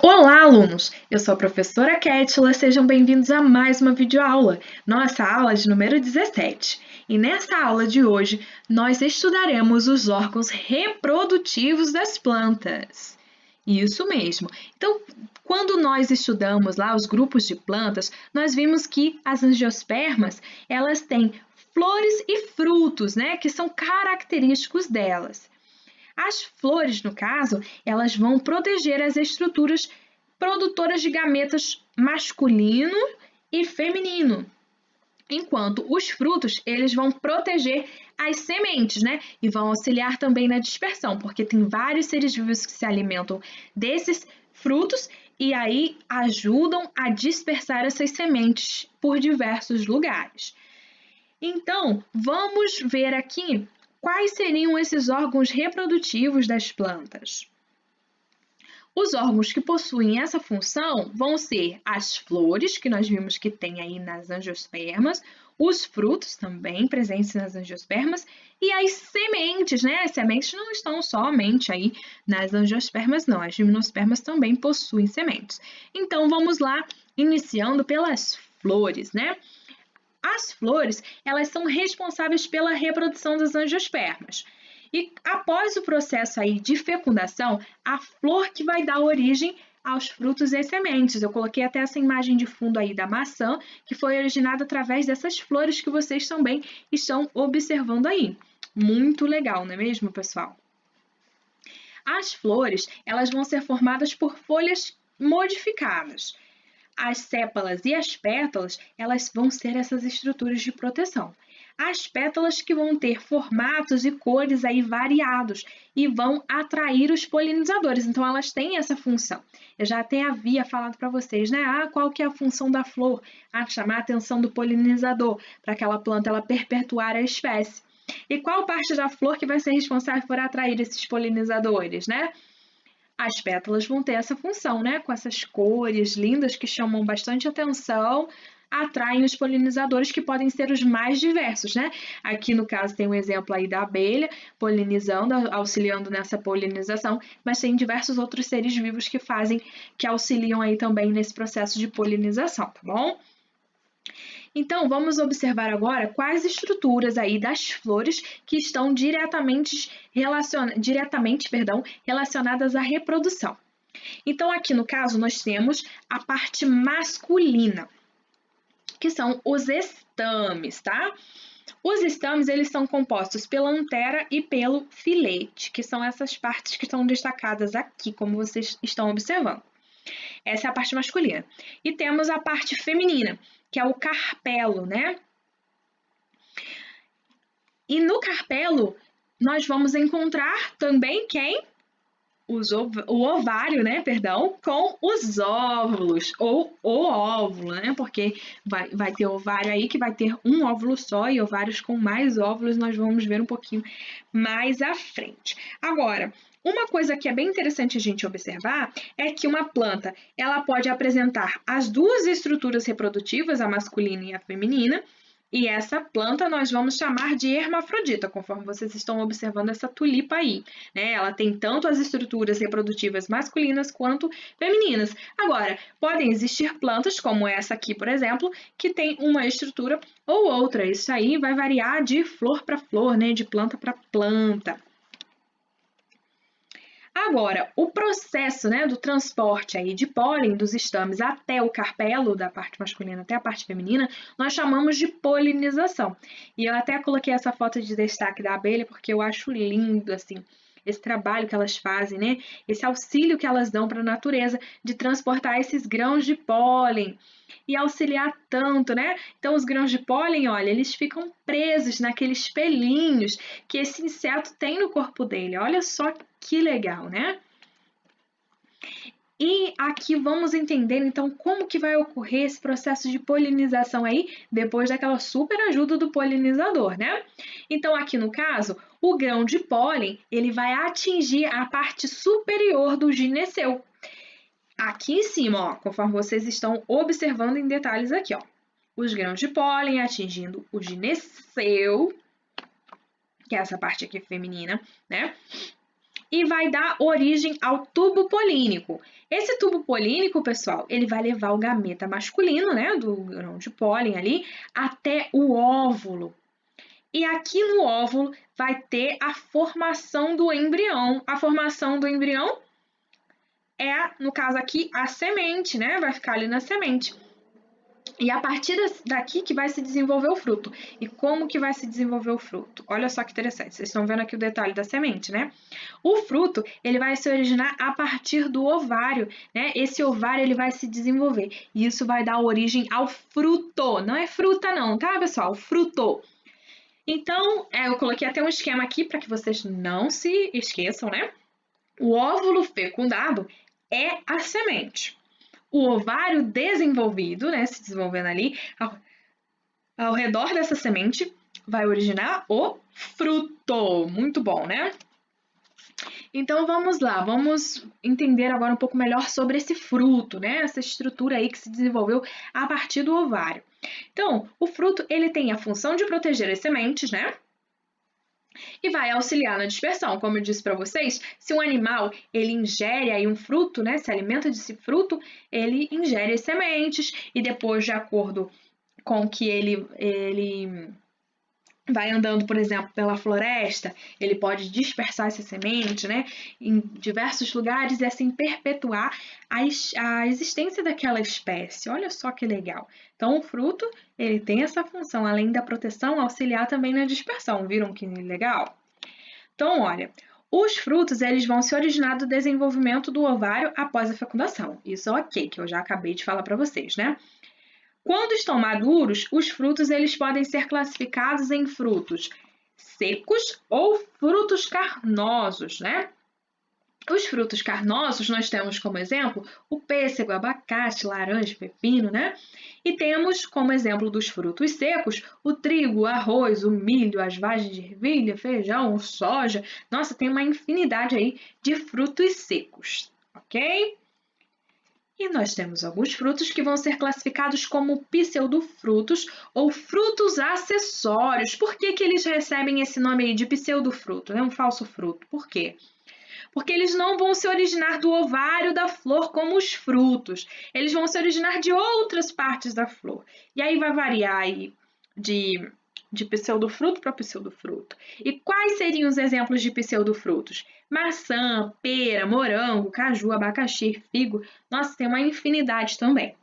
Olá, alunos! Eu sou a professora Kétila, sejam bem-vindos a mais uma videoaula, nossa aula de número 17. E nessa aula de hoje, nós estudaremos os órgãos reprodutivos das plantas. Isso mesmo! Então, quando nós estudamos lá os grupos de plantas, nós vimos que as angiospermas, elas têm flores e frutos, né, que são característicos delas. As flores, no caso, elas vão proteger as estruturas produtoras de gametas masculino e feminino, enquanto os frutos, eles vão proteger as sementes, né? E vão auxiliar também na dispersão, porque tem vários seres vivos que se alimentam desses frutos e aí ajudam a dispersar essas sementes por diversos lugares. Então, vamos ver aqui quais seriam esses órgãos reprodutivos das plantas. Os órgãos que possuem essa função vão ser as flores, que nós vimos que tem aí nas angiospermas, os frutos também presentes nas angiospermas e as sementes, né? As sementes não estão somente aí nas angiospermas, não. As gimnospermas também possuem sementes. Então, vamos lá, iniciando pelas flores, né? As flores, elas são responsáveis pela reprodução das angiospermas. E após o processo aí de fecundação, a flor que vai dar origem aos frutos e sementes. Eu coloquei até essa imagem de fundo aí da maçã, que foi originada através dessas flores que vocês também estão observando aí. Muito legal, não é mesmo, pessoal? As flores, elas vão ser formadas por folhas modificadas. As sépalas e as pétalas, elas vão ser essas estruturas de proteção. As pétalas que vão ter formatos e cores aí variados e vão atrair os polinizadores. Então, elas têm essa função. Eu já até havia falado para vocês, né? Qual que é a função da flor? Chamar a atenção do polinizador, para aquela planta ela perpetuar a espécie. E qual parte da flor que vai ser responsável por atrair esses polinizadores, né? As pétalas vão ter essa função, né? Com essas cores lindas que chamam bastante atenção, atraem os polinizadores que podem ser os mais diversos, né? Aqui no caso tem um exemplo aí da abelha polinizando, auxiliando nessa polinização, mas tem diversos outros seres vivos que auxiliam aí também nesse processo de polinização, tá bom? Então, vamos observar agora quais estruturas aí das flores que estão diretamente relacionadas à reprodução. Então, aqui no caso, nós temos a parte masculina, que são os estames, tá? Os estames, eles são compostos pela antera e pelo filete, que são essas partes que estão destacadas aqui, como vocês estão observando. Essa é a parte masculina. E temos a parte feminina, que é o carpelo, né? E no carpelo, nós vamos encontrar também quem? O ovário, né? Perdão, com os óvulos, ou o óvulo, né? Porque vai ter ovário aí que vai ter um óvulo só e ovários com mais óvulos, nós vamos ver um pouquinho mais à frente. Agora, uma coisa que é bem interessante a gente observar é que uma planta, ela pode apresentar as duas estruturas reprodutivas, a masculina e a feminina, e essa planta nós vamos chamar de hermafrodita, conforme vocês estão observando essa tulipa aí, né? Ela tem tanto as estruturas reprodutivas masculinas quanto femininas. Agora, podem existir plantas, como essa aqui, por exemplo, que tem uma estrutura ou outra. Isso aí vai variar de flor para flor, né? De planta para planta. Agora, o processo, né, do transporte aí de pólen dos estames até o carpelo, da parte masculina até a parte feminina, nós chamamos de polinização. E eu até coloquei essa foto de destaque da abelha porque eu acho lindo, assim, esse trabalho que elas fazem, né? Esse auxílio que elas dão para a natureza de transportar esses grãos de pólen e auxiliar tanto, né? Então, os grãos de pólen, olha, eles ficam presos naqueles pelinhos que esse inseto tem no corpo dele. Olha só que legal, né? E aqui vamos entender, então, como que vai ocorrer esse processo de polinização aí, depois daquela super ajuda do polinizador, né? Então, aqui no caso, o grão de pólen, ele vai atingir a parte superior do gineceu. Aqui em cima, ó, conforme vocês estão observando em detalhes aqui, ó. Os grãos de pólen atingindo o gineceu, que é essa parte aqui feminina, né? e vai dar origem ao tubo polínico. Esse tubo polínico, pessoal, ele vai levar o gameta masculino, né, do grão de pólen ali, até o óvulo. E aqui no óvulo vai ter a formação do embrião. A formação do embrião é, no caso aqui, a semente, né? Vai ficar ali na semente. E a partir daqui que vai se desenvolver o fruto. E como que vai se desenvolver o fruto? Olha só que interessante. Vocês estão vendo aqui o detalhe da semente, né? O fruto, ele vai se originar a partir do ovário, né? Esse ovário, ele vai se desenvolver. E isso vai dar origem ao fruto. Não é fruta não, tá, pessoal? Fruto. Então, eu coloquei até um esquema aqui para que vocês não se esqueçam, né? O óvulo fecundado é a semente. O ovário desenvolvido, né, se desenvolvendo ali, ao redor dessa semente, vai originar o fruto. Muito bom, né? Então vamos lá, vamos entender agora um pouco melhor sobre esse fruto, né? Essa estrutura aí que se desenvolveu a partir do ovário. Então, o fruto, ele tem a função de proteger as sementes, né? E vai auxiliar na dispersão. Como eu disse para vocês, se um animal ele ingere aí um fruto, né, se alimenta desse fruto, ele ingere as sementes e depois, de acordo com que ele vai andando, por exemplo, pela floresta, ele pode dispersar essa semente, né, em diversos lugares e assim perpetuar a existência daquela espécie. Olha só que legal. Então, o fruto, ele tem essa função, além da proteção, auxiliar também na dispersão. Viram que legal? Então, olha, os frutos, eles vão se originar do desenvolvimento do ovário após a fecundação. Isso é ok, que eu já acabei de falar para vocês, né? Quando estão maduros, os frutos eles podem ser classificados em frutos secos ou frutos carnosos, né? Os frutos carnosos nós temos como exemplo o pêssego, abacate, laranja, pepino, né? E temos como exemplo dos frutos secos o trigo, o arroz, o milho, as vagens de ervilha, feijão, o soja. Nossa, tem uma infinidade aí de frutos secos, ok? E nós temos alguns frutos que vão ser classificados como pseudofrutos ou frutos acessórios. Por que que eles recebem esse nome aí de pseudofruto, né? Um falso fruto? Por quê? Porque eles não vão se originar do ovário da flor como os frutos. Eles vão se originar de outras partes da flor. E aí vai variar aí de pseudofruto para pseudofruto. E quais seriam os exemplos de pseudofrutos? Maçã, pera, morango, caju, abacaxi, figo. Nossa, tem uma infinidade também.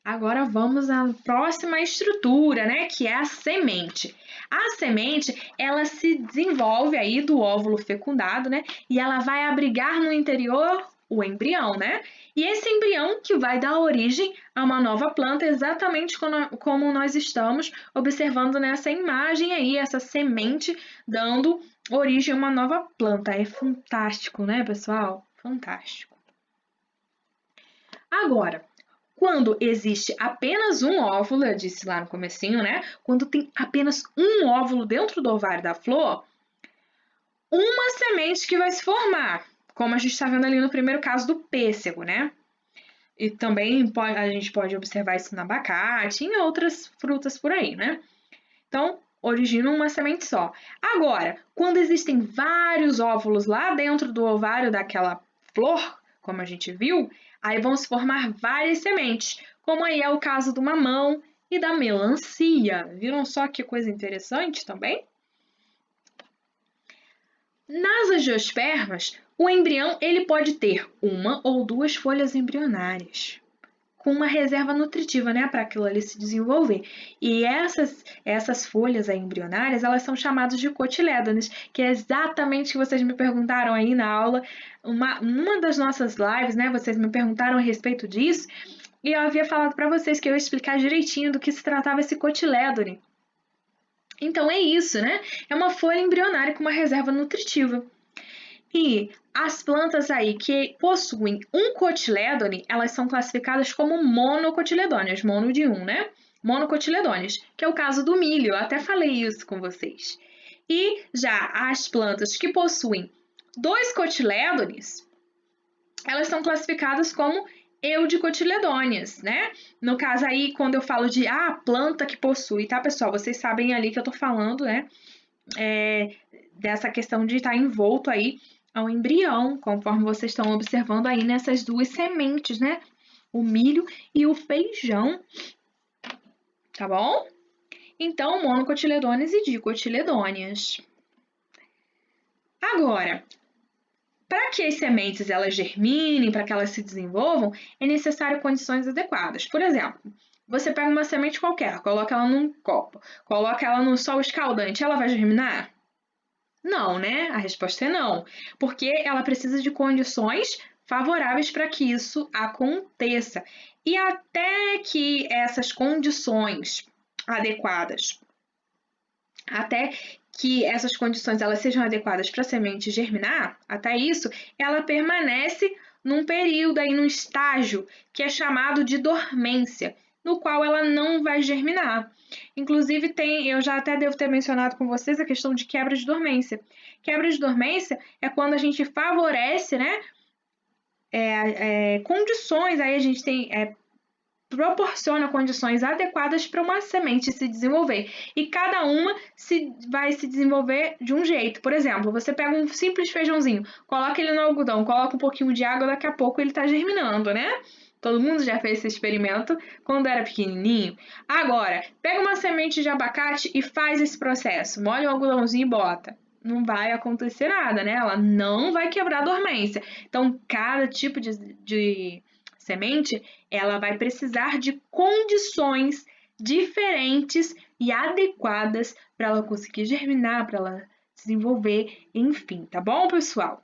Agora vamos à próxima estrutura, né, que é a semente. A semente, ela se desenvolve aí do óvulo fecundado, né, e ela vai abrigar no interior o embrião, né? E esse embrião que vai dar origem a uma nova planta, exatamente como nós estamos observando nessa imagem aí, essa semente dando origem a uma nova planta. É fantástico, né, pessoal? Fantástico. Agora, quando existe apenas um óvulo, eu disse lá no comecinho, né? Quando tem apenas um óvulo dentro do ovário da flor, uma semente que vai se formar, como a gente está vendo ali no primeiro caso do pêssego, né? E também a gente pode observar isso no abacate e em outras frutas por aí, né? Então, origina uma semente só. Agora, quando existem vários óvulos lá dentro do ovário daquela flor, como a gente viu, aí vão se formar várias sementes, como aí é o caso do mamão e da melancia. Viram só que coisa interessante também? Nas angiospermas, o embrião ele pode ter uma ou duas folhas embrionárias, com uma reserva nutritiva, né, para aquilo ali se desenvolver. E essas folhas aí embrionárias, elas são chamadas de cotilédones, que é exatamente o que vocês me perguntaram aí na aula. Uma das nossas lives, né, vocês me perguntaram a respeito disso, e eu havia falado para vocês que eu ia explicar direitinho do que se tratava esse cotilédone. Então é isso, né? É uma folha embrionária com uma reserva nutritiva. E as plantas aí que possuem um cotilédone, elas são classificadas como monocotiledôneas, mono de um, né? Monocotiledôneas, que é o caso do milho, eu até falei isso com vocês. E já as plantas que possuem dois cotilédones, elas são classificadas como eudicotiledôneas, né? No caso aí, quando eu falo de planta que possui, tá, pessoal? Vocês sabem ali que eu tô falando, né? dessa questão de estar envolto aí ao embrião, conforme vocês estão observando aí nessas duas sementes, né? O milho e o feijão, tá bom? Então, monocotiledôneas e dicotiledôneas. Agora, para que as sementes elas germinem, para que elas se desenvolvam, é necessário condições adequadas. Por exemplo, você pega uma semente qualquer, coloca ela num copo, coloca ela no sol escaldante, ela vai germinar? Não, né? A resposta é não, porque ela precisa de condições favoráveis para que isso aconteça. E até que essas condições adequadas, até que essas condições elas sejam adequadas para a semente germinar, até isso, ela permanece num período aí, num estágio que é chamado de dormência, no qual ela não vai germinar. Inclusive eu já até devo ter mencionado com vocês a questão de quebra de dormência. Quebra de dormência é quando a gente favorece, né, condições, aí a gente proporciona condições adequadas para uma semente se desenvolver. E cada uma vai se desenvolver de um jeito. Por exemplo, você pega um simples feijãozinho, coloca ele no algodão, coloca um pouquinho de água, daqui a pouco ele está germinando, né? Todo mundo já fez esse experimento quando era pequenininho. Agora, pega uma semente de abacate e faz esse processo. Molha o algodãozinho e bota. Não vai acontecer nada, né? Ela não vai quebrar a dormência. Então, cada tipo de semente, ela vai precisar de condições diferentes e adequadas para ela conseguir germinar, para ela desenvolver, enfim, tá bom, pessoal?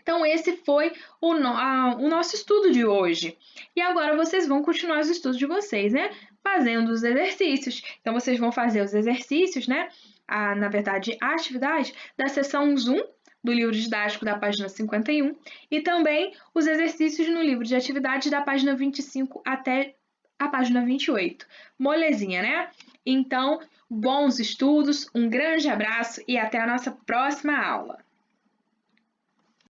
Então, esse foi o nosso estudo de hoje. E agora vocês vão continuar os estudos de vocês, né? Fazendo os exercícios. Então, vocês vão fazer os exercícios, né? Na verdade, a atividade da seção 1 do livro didático da página 51 e também os exercícios no livro de atividades da página 25 até a página 28. Molezinha, né? Então, bons estudos, um grande abraço e até a nossa próxima aula.